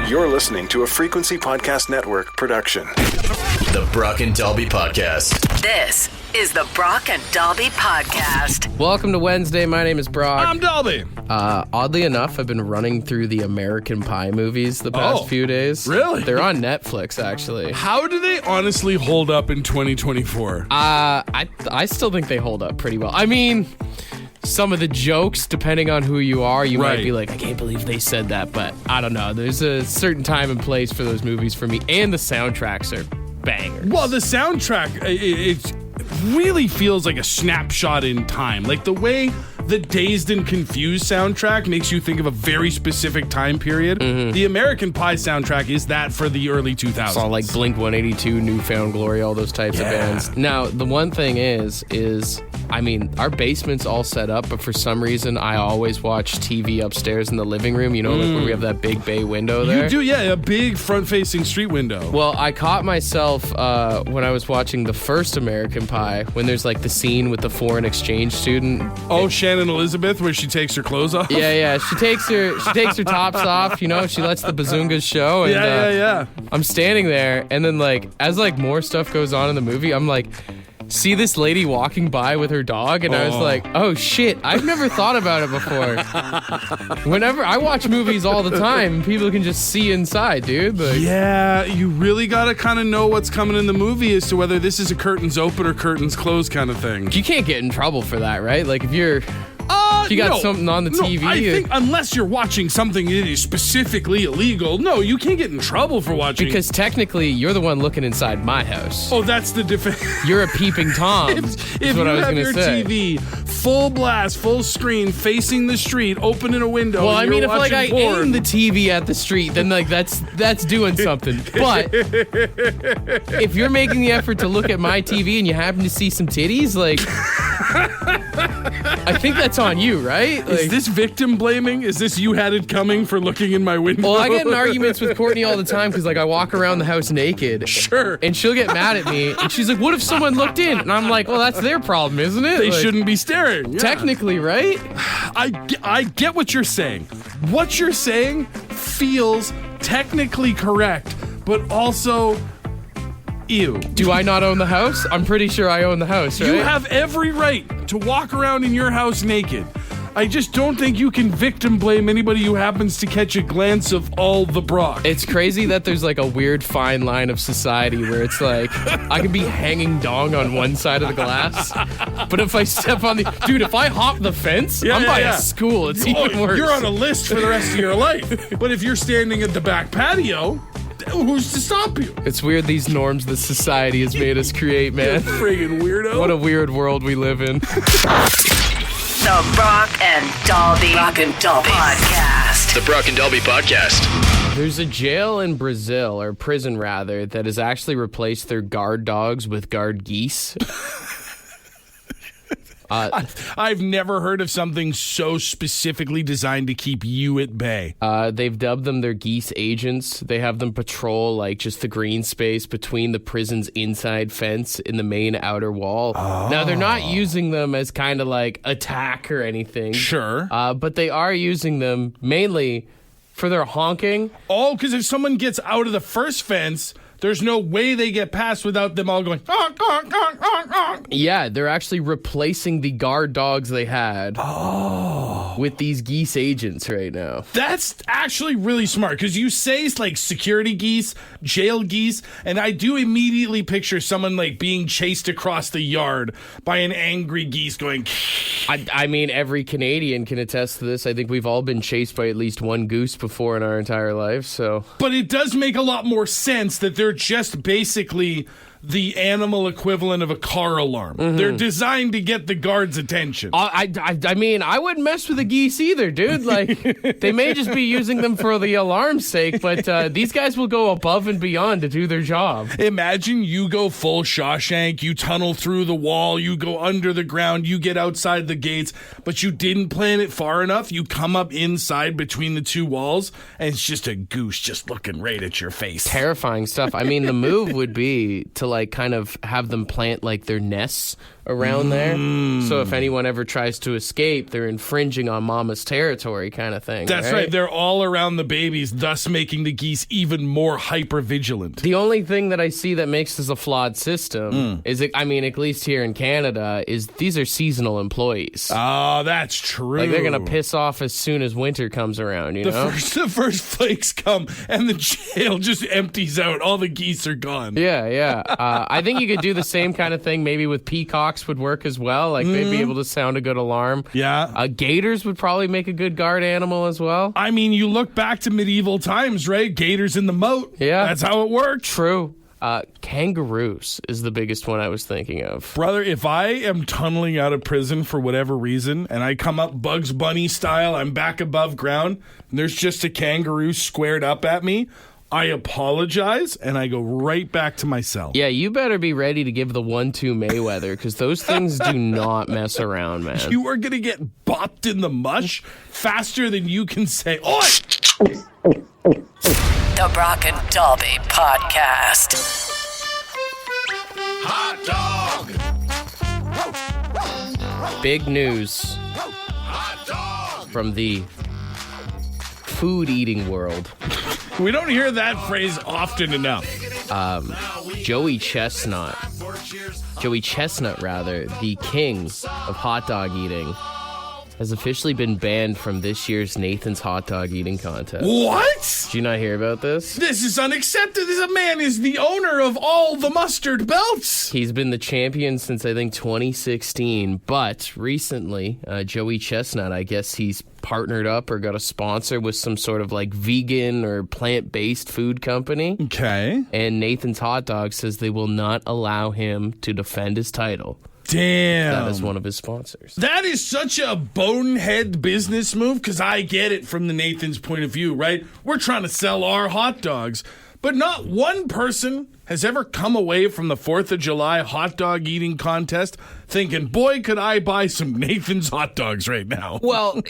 You're listening to a Frequency Podcast Network production. The Brock and Dalby Podcast. This is the Brock and Dalby Podcast. Welcome to Wednesday. My name is Brock. I'm Dalby. Oddly enough, I've been running through the American Pie movies the past few days. Really? They're on Netflix, actually. How do they honestly hold up in 2024? I still think they hold up pretty well. I mean, some of the jokes, depending on who you are, you might be like, I can't believe they said that, but I don't know. There's a certain time and place for those movies for me, and the soundtracks are bangers. Well, the soundtrack, it really feels like a snapshot in time. Like the way the Dazed and Confused soundtrack makes you think of a very specific time period. Mm-hmm. The American Pie soundtrack is that for the early 2000s. It's all like Blink-182, Newfound Glory, all those types of bands. Now, the one thing is I mean, our basement's all set up, but for some reason, I always watch TV upstairs in the living room, you know, like where we have that big bay window there. You do, yeah, a big front-facing street window. Well, I caught myself when I was watching the first American Pie, when there's like the scene with the foreign exchange student. Oh, Shannon Elizabeth, where she takes her clothes off? Yeah. She takes her tops off, you know, she lets the bazungas show. And, yeah. I'm standing there, and then like, as like more stuff goes on in the movie, I'm like, see this lady walking by with her dog, and I was like, oh shit, I've never thought about it before. Whenever I watch movies all the time, people can just see inside, dude. Like, yeah, you really gotta kind of know what's coming in the movie as to whether this is a curtains open or curtains closed kind of thing. You can't get in trouble for that, right? Like if you got something on the TV. I think unless you're watching something that is specifically illegal, no, you can't get in trouble for watching. Because technically, you're the one looking inside my house. Oh, that's the difference. You're a peeping Tom. If what you I was have gonna your say. TV full blast, full screen, facing the street, opening a window. Well, I mean, if like I porn, aim the TV at the street, then like that's doing something. But if you're making the effort to look at my TV and you happen to see some titties, like I think that's on you, right? Like, is this victim blaming? Is this you had it coming for looking in my window? well, I get in arguments with Courtney all the time because like I walk around the house naked. Sure. And she'll get mad at me, and she's like, "What if someone looked in?" And I'm like, "Well, that's their problem, isn't it?" They like, shouldn't be staring. Yeah. Technically, right? I get what you're saying. What you're saying feels technically correct, but also, ew. Do I not own the house? I'm pretty sure I own the house, right? You have every right to walk around in your house naked. I just don't think you can victim blame anybody who happens to catch a glance of all the Brock. It's crazy that there's like a weird fine line of society where it's like I can be hanging dong on one side of the glass, but if I step on if I hop the fence, I'm by a school. It's even worse. You're on a list for the rest of your life. But if you're standing at the back patio, who's to stop you? It's weird, these norms that society has made us create, man. Friggin' weirdo. What a weird world we live in. The Brock and Dalby Podcast. The Brock and Dalby Podcast. There's a jail in Brazil, or prison rather, that has actually replaced their guard dogs with guard geese. I've never heard of something so specifically designed to keep you at bay. They've dubbed them their geese agents. They have them patrol like just the green space between the prison's inside fence and the main outer wall. Oh. Now, they're not using them as kind of like attack or anything. Sure. But they are using them mainly for their honking. Oh, because if someone gets out of the first fence, there's no way they get past without them all going, honk, honk, honk, honk, honk. Yeah, they're actually replacing the guard dogs they had with these geese agents right now. That's actually really smart, because you say like security geese, jail geese, and I do immediately picture someone like being chased across the yard by an angry geese going. I mean, every Canadian can attest to this. I think we've all been chased by at least one goose before in our entire life, so. But it does make a lot more sense that they're just basically the animal equivalent of a car alarm. Mm-hmm. They're designed to get the guard's attention. I mean, I wouldn't mess with the geese either, dude. Like, they may just be using them for the alarm's sake, but these guys will go above and beyond to do their job. Imagine you go full Shawshank, you tunnel through the wall, you go under the ground, you get outside the gates, but you didn't plan it far enough. You come up inside between the two walls, and it's just a goose just looking right at your face. Terrifying stuff. I mean, the move would be to like kind of have them plant like their nests around there. So if anyone ever tries to escape, they're infringing on mama's territory kind of thing. That's right. They're all around the babies, thus making the geese even more hyper vigilant. The only thing that I see that makes this a flawed system is, at least here in Canada, is these are seasonal employees. Oh, that's true. Like, they're going to piss off as soon as winter comes around, you know? The first flakes come and the jail just empties out. All the geese are gone. Yeah. I think you could do the same kind of thing maybe with peacocks would work as well. Like, they'd be able to sound a good alarm. Yeah. Gators would probably make a good guard animal as well. I mean, you look back to medieval times, right? Gators in the moat. Yeah. That's how it worked. True. Kangaroos is the biggest one I was thinking of. Brother, if I am tunneling out of prison for whatever reason and I come up Bugs Bunny style, I'm back above ground, and there's just a kangaroo squared up at me, I apologize, and I go right back to my cell. Yeah, you better be ready to give the 1-2 Mayweather, because those things do not mess around, man. You are going to get bopped in the mush faster than you can say, "Oi!" The Brock and Dalby Podcast. Hot dog. Big news from the food eating world. We don't hear that phrase often enough. Joey Chestnut, the king of hot dog eating, has officially been banned from this year's Nathan's hot dog eating contest. What? Did you not hear about this? This is unacceptable. This man is the owner of all the mustard belts. He's been the champion since, I think, 2016. But recently, Joey Chestnut, I guess he's partnered up or got a sponsor with some sort of like vegan or plant-based food company. Okay. And Nathan's Hot Dog says they will not allow him to defend his title. Damn. That is one of his sponsors. That is such a bonehead business move, because I get it from the Nathan's point of view, right? We're trying to sell our hot dogs, but not one person has ever come away from the 4th of July hot dog eating contest thinking, boy, could I buy some Nathan's hot dogs right now. Well,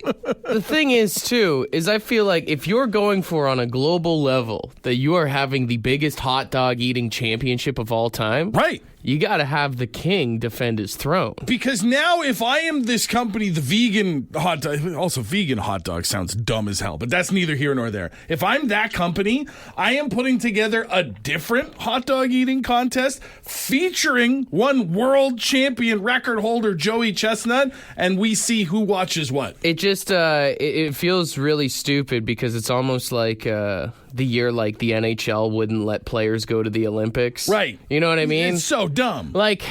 the thing is, too, is I feel like if you're going for on a global level that you are having the biggest hot dog eating championship of all time, Right. you got to have the king defend his throne. Because now if I am this company, the vegan hot dog, also vegan hot dog sounds dumb as hell, but that's neither here nor there. If I'm that company, I am putting together a different hot dog eating contest featuring one world champion record holder, Joey Chestnut, and we see who watches what. It just, it feels really stupid because it's almost like the year like the NHL wouldn't let players go to the Olympics. Right. You know what I mean? It's so dumb. Like,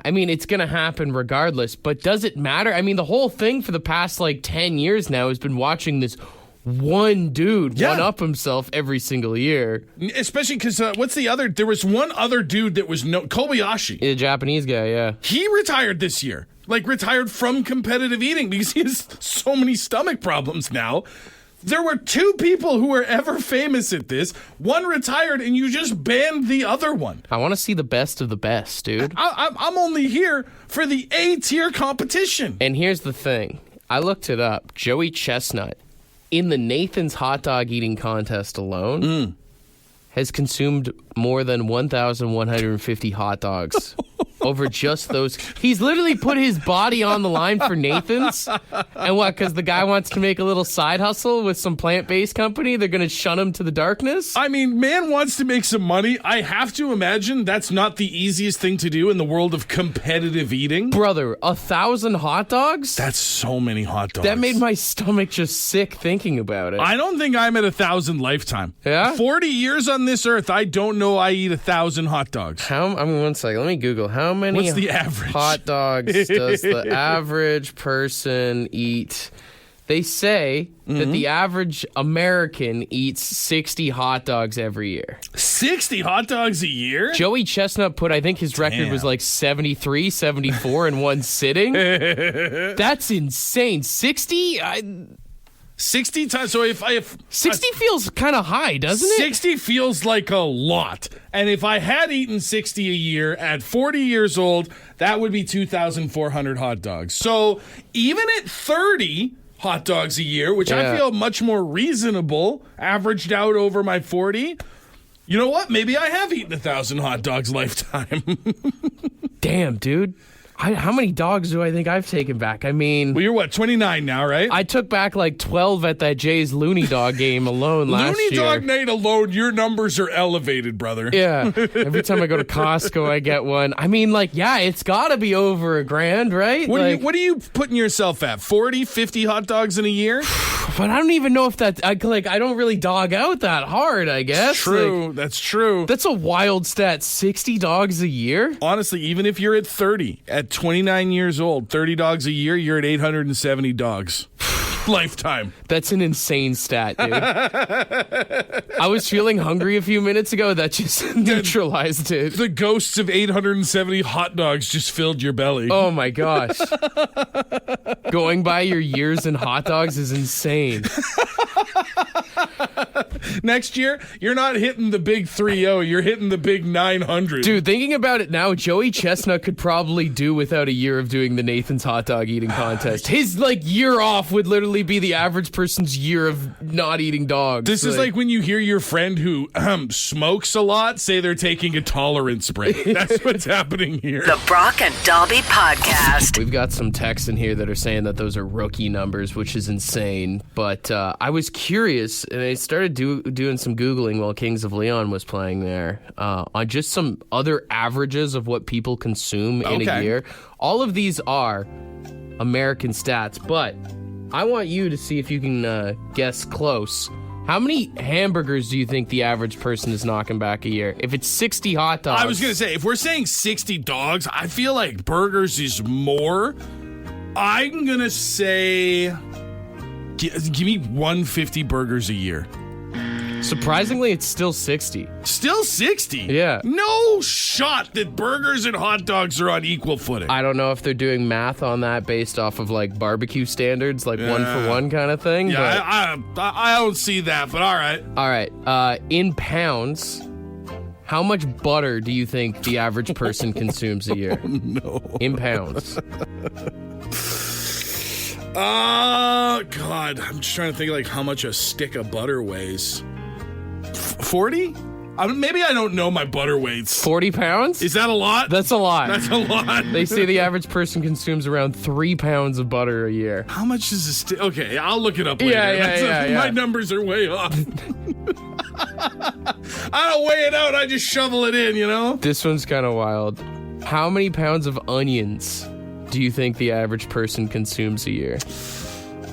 I mean, it's going to happen regardless, but does it matter? I mean, the whole thing for the past, 10 years now has been watching this one dude one-up himself every single year. Especially because, what's the other? There was one other dude that was Kobayashi. The Japanese guy, yeah. He retired this year. Retired from competitive eating because he has so many stomach problems now. There were two people who were ever famous at this. One retired, and you just banned the other one. I want to see the best of the best, dude. I'm only here for the A-tier competition. And here's the thing. I looked it up. Joey Chestnut, in the Nathan's hot dog eating contest alone, has consumed more than 1,150 hot dogs over just those. He's literally put his body on the line for Nathan's. And what, because the guy wants to make a little side hustle with some plant-based company? They're going to shun him to the darkness? I mean, man wants to make some money. I have to imagine that's not the easiest thing to do in the world of competitive eating. Brother, 1,000 hot dogs? That's so many hot dogs. That made my stomach just sick thinking about it. I don't think I'm at 1,000 lifetime. Yeah? 40 years on this earth, I don't know I eat 1,000 hot dogs. One second. Let me Google. How many What's the average hot dogs does the average person eat? They say that the average American eats 60 hot dogs every year. 60 hot dogs a year? Joey Chestnut put, I think his record was 73, 74 in one sitting. That's insane. 60? 60 times. So if 60 feels kind of high, doesn't it? 60 feels like a lot. And if I had eaten 60 a year at 40 years old, that would be 2,400 hot dogs. So even at 30 hot dogs a year, which I feel much more reasonable, averaged out over my 40, You know what? Maybe I have eaten 1,000 hot dogs lifetime. Damn, dude. How many dogs do I think I've taken back? I mean... Well, you're what, 29 now, right? I took back like 12 at that Jay's Looney Dog game alone last year. Looney Dog night alone, your numbers are elevated, brother. Yeah. Every time I go to Costco, I get one. I mean, like, yeah, it's got to be over $1,000, right? What are you putting yourself at? 40, 50 hot dogs in a year? But I don't even know if that... I don't really dog out that hard, I guess. True. Like, that's true. That's a wild stat. 60 dogs a year? Honestly, even if you're at 30, at 29 years old, 30 dogs a year, you're at 870 dogs. Lifetime. That's an insane stat, dude. I was feeling hungry a few minutes ago. That just neutralized it. The ghosts of 870 hot dogs just filled your belly. Oh my gosh. Going by your years in hot dogs is insane. Next year, you're not hitting the big 3-0, you're hitting the big 900. Dude, thinking about it now, Joey Chestnut could probably do without a year of doing the Nathan's hot dog eating contest. His year off would literally be the average person's year of not eating dogs. This is like when you hear your friend who smokes a lot say they're taking a tolerance break. That's what's happening here. The Brock and Dalby Podcast. We've got some texts in here that are saying that those are rookie numbers, which is insane. But I was curious, and I started doing some Googling while Kings of Leon was playing there on just some other averages of what people consume in a year. All of these are American stats, but I want you to see if you can guess close. How many hamburgers do you think the average person is knocking back a year? If it's 60 hot dogs... I was going to say, if we're saying 60 dogs, I feel like burgers is more. I'm going to say... Give me 150 burgers a year. Surprisingly, it's still 60. Still 60? Yeah. No shot that burgers and hot dogs are on equal footing. I don't know if they're doing math on that based off of barbecue standards, one for one kind of thing. Yeah, I don't see that, but all right. All right. In pounds, how much butter do you think the average person consumes a year? Oh, no. In pounds. God. I'm just trying to think how much a stick of butter weighs. 40? Maybe I don't know my butter weights. 40 pounds? Is that a lot? That's a lot. That's a lot. They say the average person consumes around 3 pounds of butter a year. How much is a stick? Okay, I'll look it up later. Yeah. My numbers are way off. I don't weigh it out. I just shovel it in, you know? This one's kind of wild. How many pounds of onions do you think the average person consumes a year?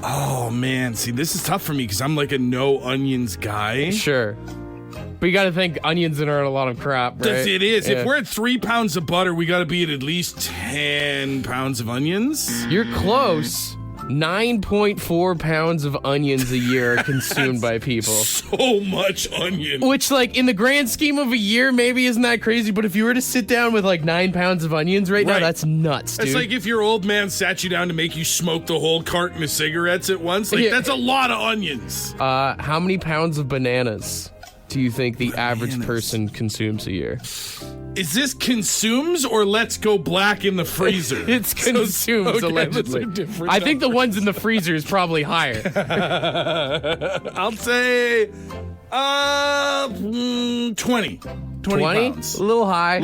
Oh, man. See, this is tough for me because I'm like a no onions guy. Sure. But you got to think onions are a lot of crap, right? It is. Yeah. If we're at 3 pounds of butter, we got to be at least 10 pounds of onions. You're close. 9.4 pounds of onions a year are consumed by people. So much onion. Which, in the grand scheme of a year, maybe isn't that crazy, but if you were to sit down with 9 pounds of onions right now, that's nuts, dude. It's like if your old man sat you down to make you smoke the whole carton of cigarettes at once. That's a lot of onions. How many pounds of bananas do you think the average person consumes a year? Is this consumes or let's go black in the freezer? It's consumes, allegedly. I think the ones in the freezer is probably higher. I'll say 20. 20 pounds. A little high.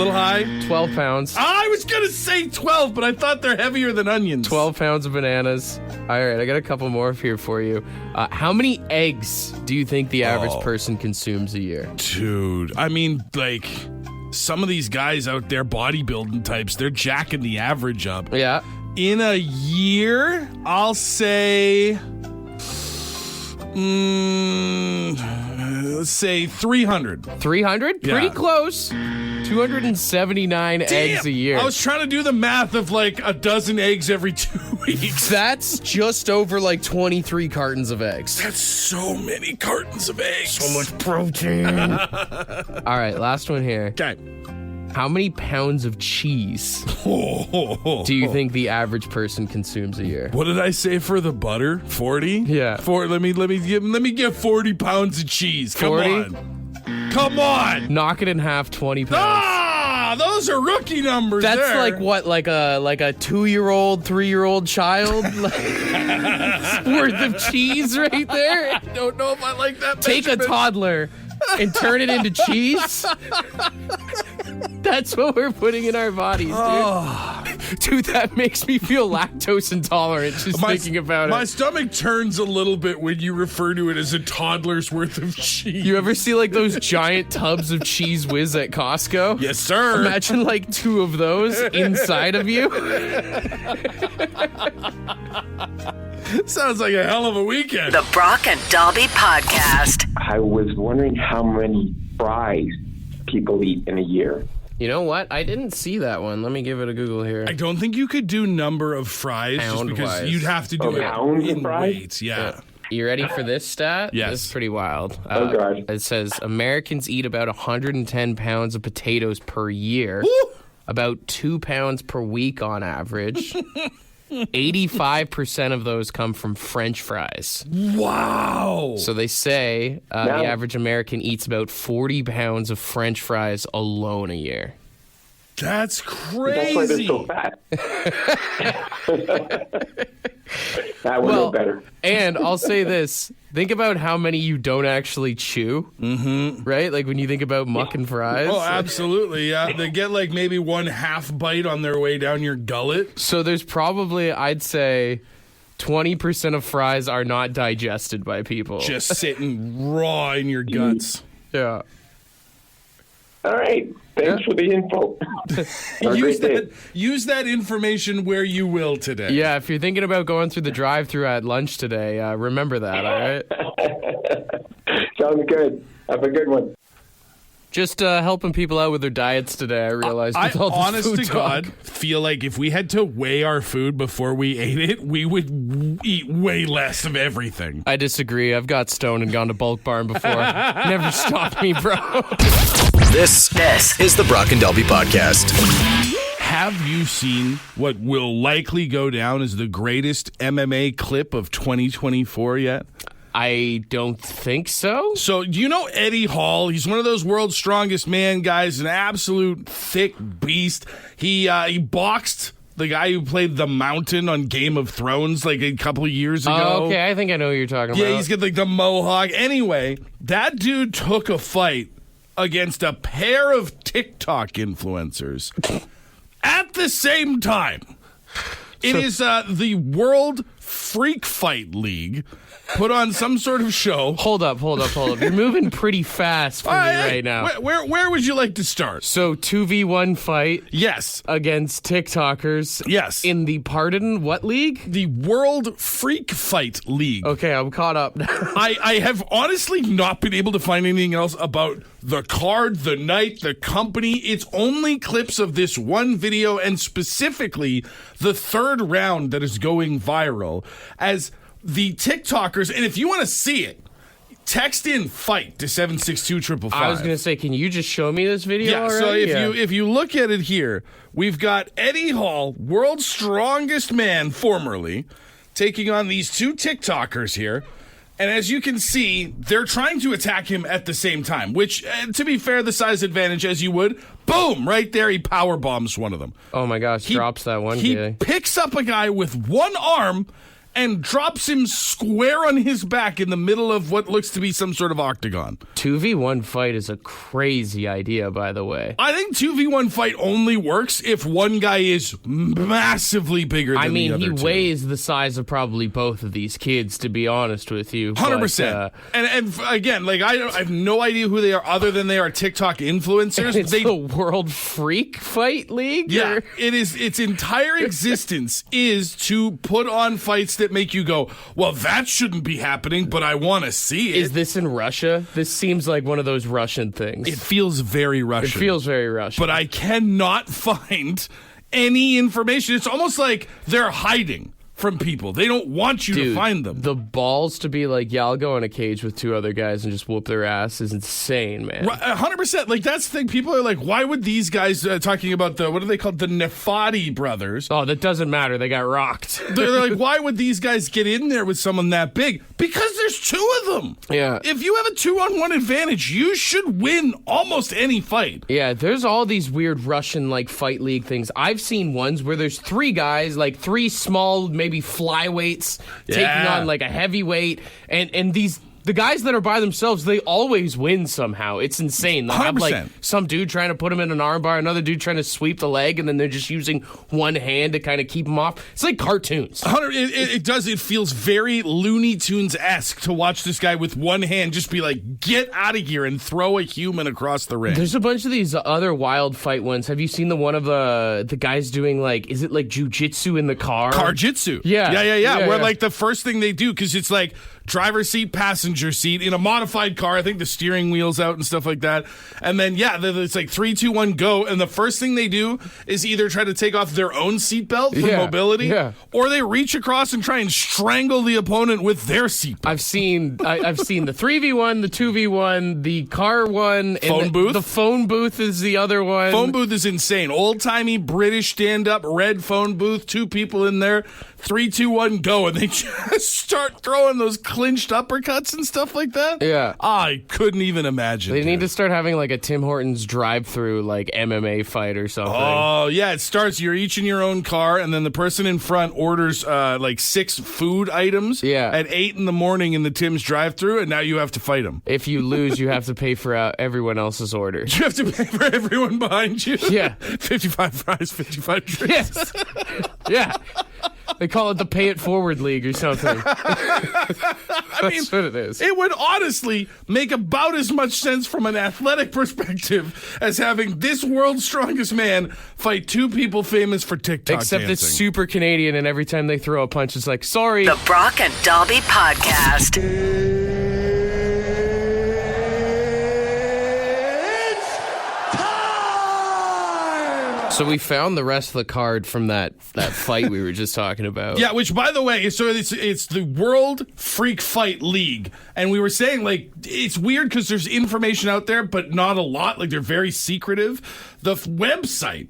12 pounds. I was going to say 12, but I thought they're heavier than onions. 12 pounds of bananas. All right, I got a couple more here for you. How many eggs do you think the average person consumes a year? Dude, I mean, some of these guys out there, bodybuilding types, they're jacking the average up. Yeah. In a year, I'll say... let's say 300. 300? Yeah. Pretty close. 279 eggs a year. I was trying to do the math of a dozen eggs every 2 weeks. That's just over 23 cartons of eggs. That's so many cartons of eggs. So much protein. All right, last one here. Okay. How many pounds of cheese do you think the average person consumes a year? What did I say for the butter? 40? Yeah. Let me get 40 pounds of cheese. Come 40? on. Come on. Knock it in half, 20 pounds. Ah, those are rookie numbers. That's there. what, like a 2-year-old, 3-year-old child worth of cheese right there. I don't know if I like that. Take a toddler. and turn it into cheese? That's what we're putting in our bodies, dude. Dude, that makes me feel lactose intolerant just thinking about My it. stomach turns a little bit when you refer to it as a toddler's worth of cheese. You ever see like those giant tubs of Cheese Whiz at Costco? Yes, sir. Imagine like 2 of those inside of you. Sounds like a hell of a weekend. The Brock and Dalby Podcast. I was wondering how many fries people eat in a year. You know what? I didn't see that one. Let me give it a Google here. I don't think you could do number of fries just because Pound-wise. you'd have to do it pounds of in fries? weights. Yeah. You ready for this stat? Yes. This is pretty wild. Oh, God. It says Americans eat about 110 pounds of potatoes per year, about 2 pounds per week on average. 85% of those come from French fries. Wow. So they say the Now- average American eats about 40 pounds of French fries alone a year. That's crazy. That's why they're so fat. That would Well, look better. And I'll say this. Think about how many you don't actually chew, right? Like when you think about muck and fries. Oh, absolutely. Yeah. They get like maybe 1/2 bite on their way down your gullet. So there's probably, I'd say, 20% of fries are not digested by people. Just sitting raw in your guts. Yeah. All right. Thanks for the info. Have a great day. Use that information where you will today. Yeah, if you're thinking about going through the drive-thru at lunch today, remember that, all right? Sounds good. Have a good one. Just helping people out with their diets today, I realized. I with all this honest food to talk. God feel like if we had to weigh our food before we ate it, we would eat way less of everything. I disagree. I've got stoned and gone to Bulk Barn before. Never stopped me, bro. This is the Brock and Dalby Podcast. Have you seen what will likely go down as the greatest MMA clip of 2024 yet? I don't think so. So, do you know Eddie Hall? He's one of those world's strongest man guys, an absolute thick beast. He boxed the guy who played the Mountain on Game of Thrones like a couple of years ago. Oh, okay. I think I know what you're talking about. Yeah, he's got like the mohawk. Anyway, that dude took a fight against a pair of TikTok influencers at the same time. It is the World Freak Fight League put on some sort of show. Hold up. You're moving pretty fast for me right now. Where would you like to start? So 2v1 fight Yes. against TikTokers. Yes. In the what league? The World Freak Fight League. Okay, I'm caught up now. I have honestly not been able to find anything else about the card, the night, the company. It's only clips of this one video and specifically the third round that is going viral as the TikTokers. And if you want to see it, text in fight to 762-555. I was going to say, can you just show me this video Yeah, already? so if you look at it here, we've got Eddie Hall, world's strongest man formerly, taking on these two TikTokers here. And as you can see, they're trying to attack him at the same time, which, to be fair, the size advantage as you would. Boom! Right there, he power bombs one of them. Oh my gosh, drops that one He guy. picks up a guy with one arm and drops him square on his back in the middle of what looks to be some sort of octagon. 2v1 fight is a crazy idea, by the way. I think 2v1 fight only works if one guy is massively bigger than the other he two. weighs the size of probably both of these kids, to be honest with you. 100%. And again, like I have no idea who they are other than they are TikTok influencers. It's the World Freak Fight League? Yeah, or- it is. Its entire existence is to put on fights that make you go, well, that shouldn't be happening, but I want to see it. Is this in Russia? This seems like one of those Russian things. It feels very Russian. It feels very Russian. But I cannot find any information. It's almost like they're hiding from people. They don't want you to find them. The balls to be like, yeah, I'll go in a cage with two other guys and just whoop their ass is insane, man. 100%. Like, that's the thing. People are like, why would these guys, talking about what are they called? The Nefati brothers. Oh, that doesn't matter. They got rocked. They're like, why would these guys get in there with someone that big? Because there's two of them. Yeah. If you have a 2-on-1 advantage, you should win almost any fight. Yeah, there's all these weird Russian, like, fight league things. I've seen ones where there's three guys, like, three small, maybe flyweights taking on, like, a heavyweight, and these the guys that are by themselves, they always win somehow. It's insane. They'll have like 100%. some dude trying to put him in an armbar, another dude trying to sweep the leg, and then they're just using one hand to kind of keep him off. It's like cartoons. It does. It feels very Looney Tunes-esque to watch this guy with one hand just be like, get out of here and throw a human across the ring. There's a bunch of these other wild fight ones. Have you seen the one of the guys doing like, is it like jujitsu in the car? Car-jitsu. Yeah. Where like the first thing they do, because it's like driver's seat, passenger seat in a modified car. I think the steering wheel's out and stuff like that. And then, it's like 3, 2, 1, go. And the first thing they do is either try to take off their own seatbelt for mobility, or they reach across and try and strangle the opponent with their seatbelt. I've seen the 3v1, the 2v1, the car one. Phone booth? The phone booth is the other one. Phone booth is insane. Old-timey British stand-up, red phone booth, 2 people in there, 3, 2, 1, go. And they just start throwing those clinched uppercuts and stuff like that. Yeah. I couldn't even imagine. They need to start having like a Tim Hortons drive-through like MMA fight or something. Oh, yeah. It starts, you're each in your own car, and then the person in front orders like 6 food items at 8 in the morning in the Tim's drive-through, and now you have to fight them. If you lose, you have to pay for everyone else's order. You have to pay for everyone behind you? Yeah. 55 fries, 55 drinks. Yes. Yeah. They call it the Pay It Forward League or something. That's what it is. It would honestly make about as much sense from an athletic perspective as having this world's strongest man fight 2 people famous for TikTok Except dancing. it's super Canadian, and every time they throw a punch, it's like, sorry. The Brock and Dobby Podcast. So we found the rest of the card from that fight we were just talking about. Yeah, which, by the way, so it's the World Freak Fight League. And we were saying, like, it's weird because there's information out there, but not a lot. Like, they're very secretive. The website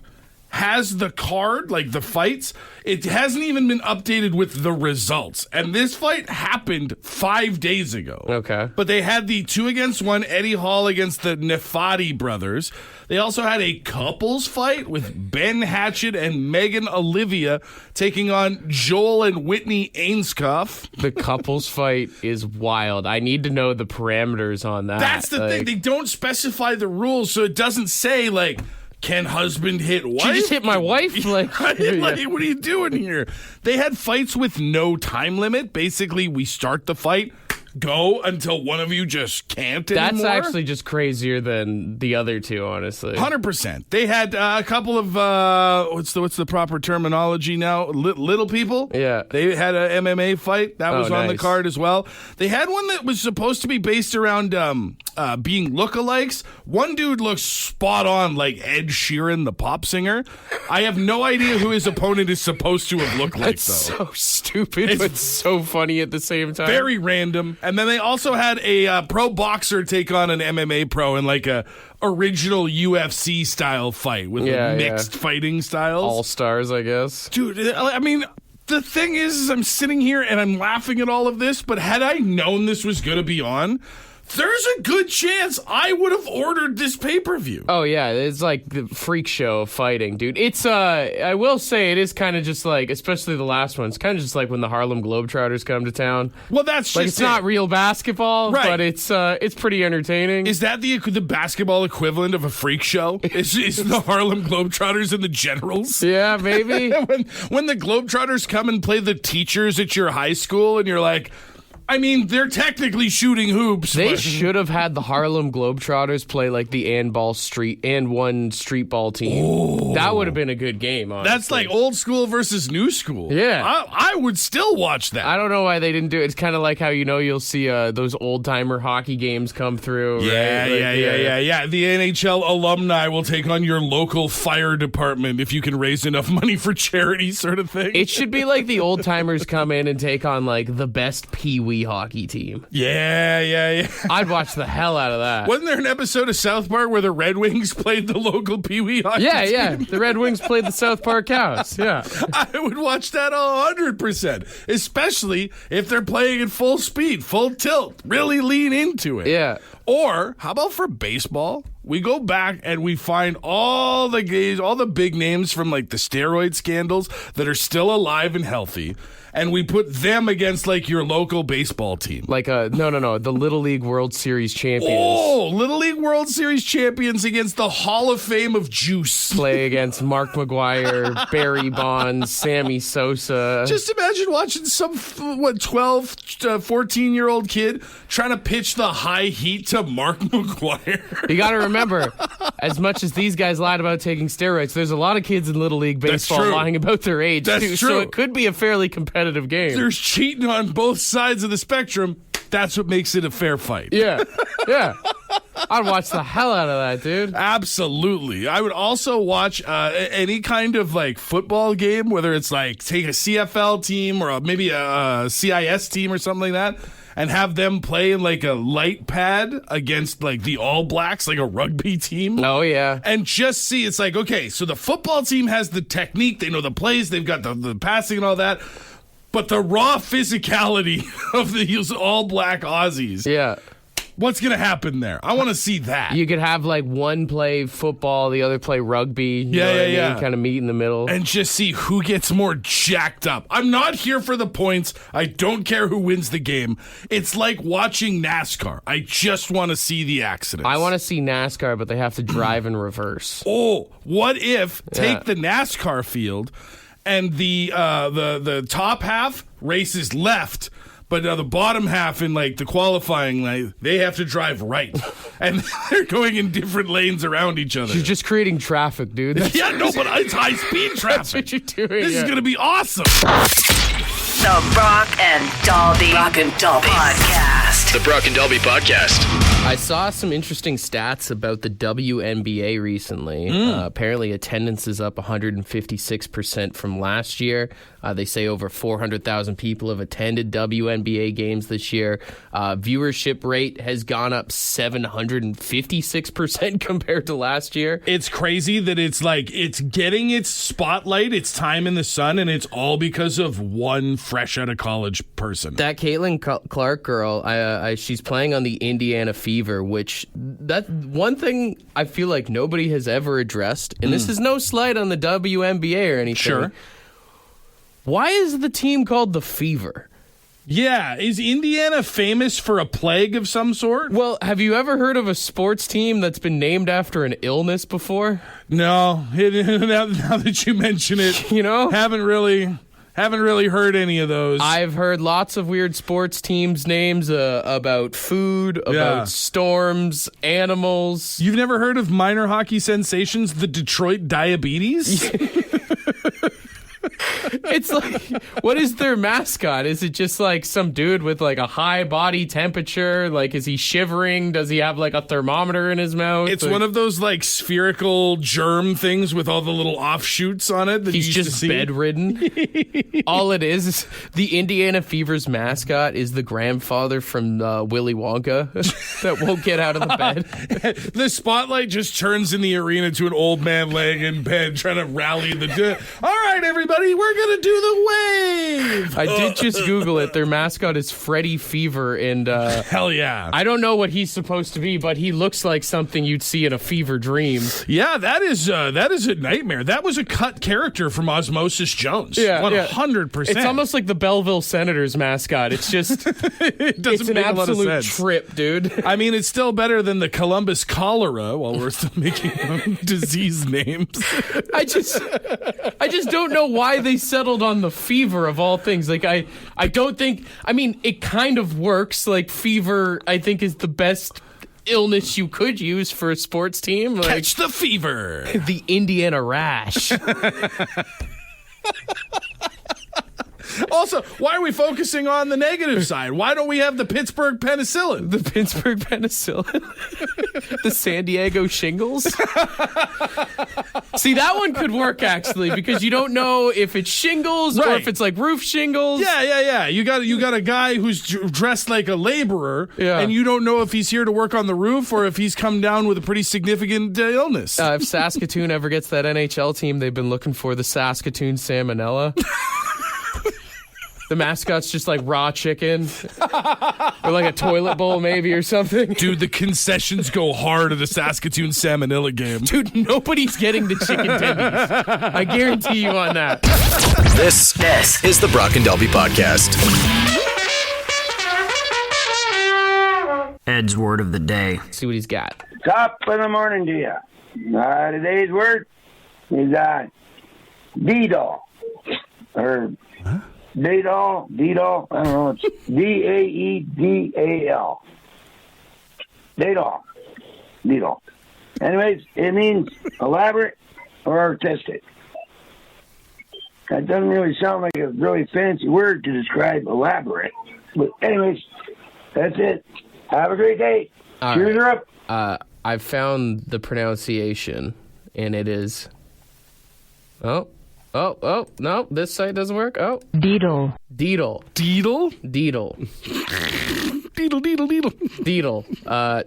has the card, like the fights. It hasn't even been updated with the results. And this fight happened 5 days ago. Okay. But they had the 2-against-1 Eddie Hall against the Nefati brothers. They also had a couples fight with Ben Hatchett and Megan Olivia taking on Joel and Whitney Ainskoff. The couples fight is wild. I need to know the parameters on that. That's the thing. They don't specify the rules, so it doesn't say, like, can husband hit wife? Did you just hit my wife? Like, what are you doing here? They had fights with no time limit. Basically, we start the fight, go until one of you just can't anymore. That's actually just crazier than the other two, honestly. 100%. They had a couple of what's the proper terminology now? Little people. Yeah. They had an MMA fight that was on the nice. card as well. They had one that was supposed to be based around being lookalikes. One dude looks spot on like Ed Sheeran, the pop singer. I have no idea who his opponent is supposed to have looked like, It's though. so stupid, but so funny at the same time. Very random. And then they also had a pro boxer take on an MMA pro in like a original UFC style fight with mixed fighting styles. All stars, I guess. Dude, I mean, the thing is I'm sitting here and I'm laughing at all of this, but had I known this was going to be on, there's a good chance I would have ordered this pay-per-view. Oh, yeah, it's like the freak show of fighting, dude. It's, I will say, it is kind of just like, especially the last one, it's kind of just like when the Harlem Globetrotters come to town. Well, that's like, just it's not real basketball, Right. but it's pretty entertaining. Is that the basketball equivalent of a freak show? Is the Harlem Globetrotters and the Generals? Yeah, maybe. when the Globetrotters come and play the teachers at your high school and you're like, I mean, they're technically shooting hoops. They but should have had the Harlem Globetrotters play like the and one street ball team. Ooh. That would have been a good game, honestly. That's like old school versus new school. Yeah. I would still watch that. I don't know why they didn't do it. It's kind of like how, you'll see those old-timer hockey games come through. Yeah, right? Like, yeah. The NHL alumni will take on your local fire department if you can raise enough money for charity, sort of thing. It should be like the old-timers come in and take on like the best Pee-wee hockey team. Yeah. I'd watch the hell out of that. Wasn't there an episode of South Park where the Red Wings played the local Pee Wee hockey team? Yeah. The Red Wings played the South Park Cows. Yeah. I would watch that 100%, especially if they're playing at full speed, full tilt, really lean into it. Yeah. Or how about for baseball? we go back and we find all the gays, all the big names from like the steroid scandals that are still alive and healthy. And we put them against like your local baseball team. Like the Little League World Series champions. Oh, Little League World Series champions against the Hall of Fame of juice. Play against Mark McGuire, Barry Bonds, Sammy Sosa. Just imagine watching some 12, 14-year-old kid trying to pitch the high heat to Mark McGuire. You got to remember, as much as these guys lied about taking steroids, there's a lot of kids in Little League baseball lying about their age That's too. true. So it could be a fairly competitive game. There's cheating on both sides of the spectrum. That's what makes it a fair fight. Yeah. I'd watch the hell out of that, dude. Absolutely. I would also watch any kind of like football game, whether it's like take a CFL team or maybe a CIS team or something like that, and have them play in like a light pad against like the All Blacks, like a rugby team. Oh, yeah. And just see, it's like, okay, so the football team has the technique, they know the plays, they've got the passing and all that. But the raw physicality of these all black Aussies. Yeah. What's going to happen there? I want to see that. You could have like one play football, the other play rugby. Yeah. Kind of meet in the middle. And just see who gets more jacked up. I'm not here for the points. I don't care who wins the game. It's like watching NASCAR. I just want to see the accidents. I want to see NASCAR, but they have to drive in reverse. Oh, what if take the NASCAR field and the top half races left, but the bottom half in like the qualifying lane, they have to drive right, and they're going in different lanes around each other. You're just creating traffic, dude. But it's high speed traffic. That's what you're doing. This is going to be awesome. The Brock and Dalby Podcast. The Brock and Dalby Podcast. I saw some interesting stats about the WNBA recently. Apparently, attendance is up 156% from last year. They say over 400,000 people have attended WNBA games this year. Viewership rate has gone up 756% compared to last year. It's crazy that it's like it's getting its spotlight, its time in the sun, and it's all because of one fresh out of college person. That Caitlin Clark girl, she's playing on the Indiana Fever, which that one thing I feel like nobody has ever addressed, and this is no slight on the WNBA or anything. Sure. Why is the team called the Fever? Yeah, is Indiana famous for a plague of some sort? Well, have you ever heard of a sports team that's been named after an illness before? No. Now that you mention it, You know? haven't really heard any of those. I've heard lots of weird sports teams' names about food, about Yeah. storms, animals. You've never heard of minor hockey sensations, the Detroit Diabetes? It's like, what is their mascot? Is it just like some dude with like a high body temperature? Like, is he shivering? Does he have like a thermometer in his mouth? It's Like, one of those like spherical germ things with all the little offshoots on it. That He's you used just to see. bedridden. All it is the Indiana Fever's mascot is the grandfather from Willy Wonka that won't get out of the bed. The spotlight just turns in the arena to an old man laying in bed trying to rally the... All right, everybody, we're going to do the wave. I did just Google it. Their mascot is Freddy Fever, and Hell yeah. I don't know what he's supposed to be, but he looks like something you'd see in a fever dream. Yeah, that is a nightmare. That was a cut character from Osmosis Jones. Yeah, 100%. It's almost like the Belleville Senators mascot. It's just it doesn't it's an make a lot of absolute sense. trip, dude. I mean, it's still better than the Columbus cholera while we're still making disease names. I just don't know why they settled on the fever of all things. Like I don't think, I mean, it kind of works. Like fever, I think, is the best illness you could use for a sports team. Like Catch the fever. the Indiana rash. Also, why are we focusing on the negative side? Why don't we have the Pittsburgh penicillin? The Pittsburgh penicillin. The San Diego shingles. See, that one could work actually, because you don't know if it's shingles or Right. if it's like roof shingles. Yeah. You got a guy who's dressed like a laborer, Yeah. and you don't know if he's here to work on the roof or if he's come down with a pretty significant illness. If Saskatoon ever gets that NHL team they've been looking for, the Saskatoon Salmonella. The mascot's just like raw chicken or like a toilet bowl maybe or something. Dude, the concessions go hard at the Saskatoon Salmonella game. Dude, nobody's getting the chicken tendies. I guarantee you on that. This is the Brock and Dalby Podcast. Ed's word of the day. See what he's got. Top of the morning to you. Today's word is Deedle. Or Deedle, I don't know, it's Daedal. Deedle. Anyways, it means elaborate or artistic. That doesn't really sound like a really fancy word to describe elaborate. But anyways, that's it. Have a great day. Cheers her up. I found the pronunciation, and it is... Oh, no, this site doesn't work. Oh. Deedle. Deedle? Deedle.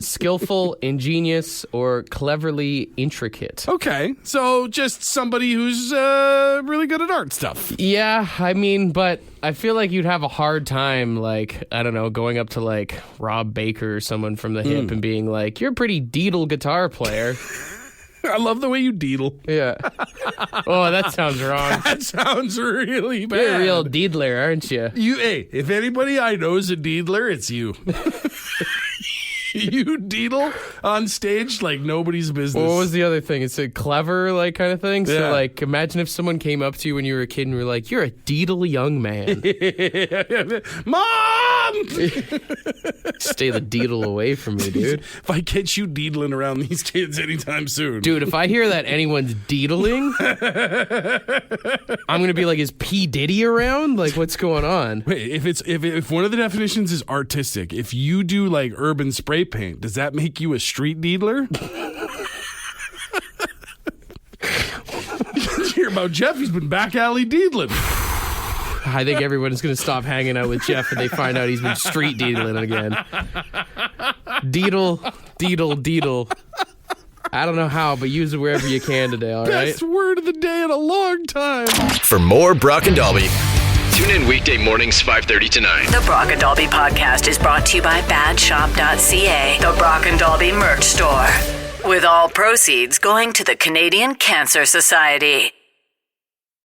Skillful, ingenious, or cleverly intricate. Okay, so just somebody who's really good at art stuff. Yeah, I mean, but I feel like you'd have a hard time, like, I don't know, going up to, like, Rob Baker or someone from the hip and being like, you're a pretty deedle guitar player. I love the way you deedle. Yeah. Oh, that sounds wrong. That sounds really bad. You're a real deedler, aren't you? Hey, if anybody I know is a deedler, it's you. You deedle on stage like nobody's business. What was the other thing? It's a clever, like, kind of thing? Yeah. So, like, imagine if someone came up to you when you were a kid and were like, you're a deedle young man. Mom! Stay the deedle away from me, dude. If I catch you deedling around these kids anytime soon. Dude, if I hear that anyone's deedling, I'm going to be like, is P. Diddy around? Like, what's going on? Wait, if one of the definitions is artistic, if you do, like, urban spray paint, does that make you a street deedler? You hear about Jeff? He's been back alley deedling. I think everyone is going to stop hanging out with Jeff and they find out he's been street deedling again. Deedle. I don't know how, but use it wherever you can today, all right? Best word of the day in a long time. For more Brock and Dalby, tune in weekday mornings 5:30 to 9. The Brock and Dalby podcast is brought to you by badshop.ca, the Brock and Dalby merch store. With all proceeds going to the Canadian Cancer Society.